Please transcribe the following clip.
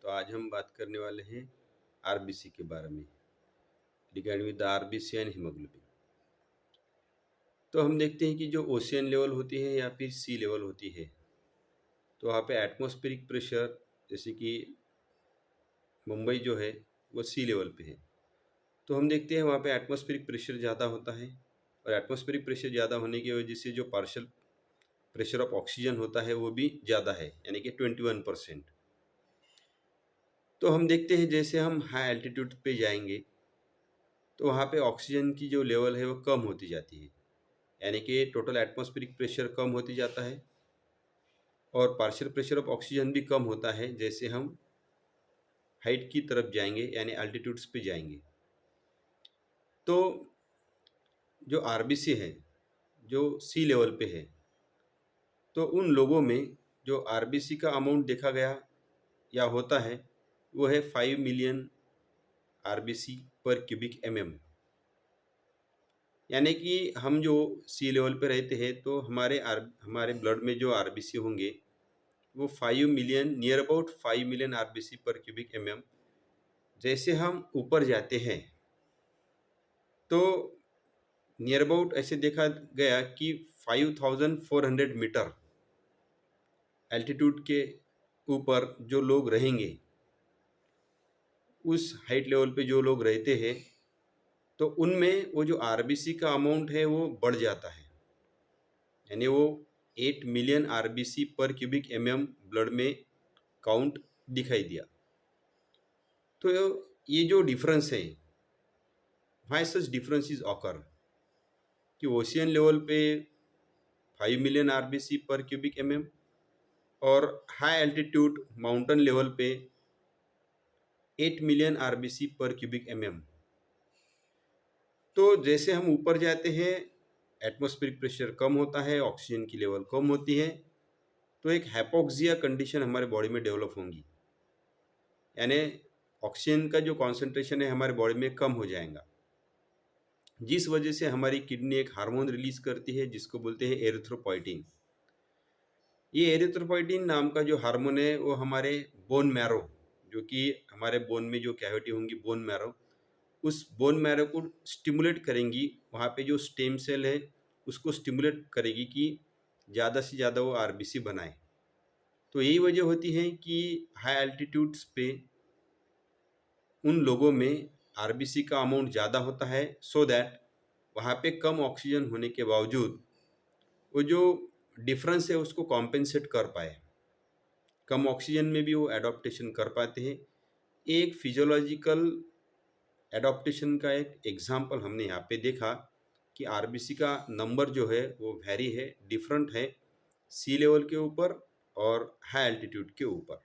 तो आज हम बात करने वाले हैं आरबीसी के बारे में, regarding with the RBC and haemoglobin. तो हम देखते हैं कि जो ओशियन लेवल होती है या फिर सी लेवल होती है, तो वहाँ पे एटमॉस्फेरिक प्रेशर, जैसे कि मुंबई जो है वो सी लेवल पे है, तो हम देखते हैं वहाँ पे एटमॉस्फेरिक प्रेशर ज़्यादा होता है। और एटमॉस्फेरिक प्रेशर ज़्यादा होने की वजह से जो पार्शियल प्रेशर ऑफ ऑक्सीजन होता है वो भी ज़्यादा है, यानी कि 21%। तो हम देखते हैं जैसे हम हाई एल्टीट्यूड पे जाएंगे तो वहाँ पे ऑक्सीजन की जो लेवल है वो कम होती जाती है, यानी कि टोटल एटमॉस्फेरिक प्रेशर कम होती जाता है और पार्शियल प्रेशर ऑफ ऑक्सीजन भी कम होता है जैसे हम हाइट की तरफ जाएंगे, यानी अल्टीट्यूड्स पे जाएंगे। तो जो आरबीसी है जो सी लेवल पे है, तो उन लोगों में जो आरबीसी का अमाउंट देखा गया या होता है वो है 5 मिलियन आरबीसी पर क्यूबिक एमएम। यानी कि हम जो सी लेवल पे रहते हैं तो हमारे ब्लड में जो आरबीसी होंगे वो 5 million, near about 5 million RBC पर क्यूबिक एमएम। जैसे हम ऊपर जाते हैं तो नियर अबाउट ऐसे देखा गया कि 5400 मीटर एल्टीट्यूड के ऊपर जो लोग रहेंगे, उस हाइट लेवल पे जो लोग रहते हैं, तो उनमें वो जो आरबीसी का अमाउंट है वो बढ़ जाता है, यानी वो 8 मिलियन आरबीसी पर क्यूबिक एमएम ब्लड में काउंट दिखाई दिया। तो ये जो डिफरेंस है, why such difference is occur, कि ओशियन लेवल पे 5 मिलियन आरबीसी पर क्यूबिक एमएम और हाई एल्टीट्यूड माउंटेन लेवल पे 8 मिलियन आरबीसी पर क्यूबिक एमएम। तो जैसे हम ऊपर जाते हैं एटमॉस्फेरिक प्रेशर कम होता है, ऑक्सीजन की लेवल कम होती है, तो एक हाइपोक्सिया कंडीशन हमारे बॉडी में डेवलप होंगी, यानी ऑक्सीजन का जो कॉन्सेंट्रेशन है हमारे बॉडी में कम हो जाएगा, जिस वजह से हमारी किडनी एक हार्मोन रिलीज करती है जिसको बोलते हैं एरिथ्रोपोइटिन। ये एरिथ्रोपोइटिन नाम का जो हार्मोन है वो हमारे बोन मैरो, जो कि हमारे बोन में जो कैविटी होंगी बोन मैरो, उस बोन मैरो को स्टिमुलेट करेंगी, वहाँ पे जो स्टेम सेल है उसको स्टिमुलेट करेगी कि ज़्यादा से ज़्यादा वो आरबीसी बनाए। तो यही वजह होती है कि हाई एल्टीट्यूड्स पे उन लोगों में आरबीसी का अमाउंट ज़्यादा होता है, सो दैट वहाँ पे कम ऑक्सीजन होने के बावजूद वो जो डिफरेंस है उसको कॉम्पेंसेट कर पाए, कम ऑक्सीजन में भी वो एडॉप्टेशन कर पाते हैं। एक फिजियोलॉजिकल एडॉप्टेशन का एक एग्जाम्पल हमने यहाँ पे देखा कि आरबीसी का नंबर जो है वो वेरी है, डिफरेंट है सी लेवल के ऊपर और हाई एल्टीट्यूड के ऊपर।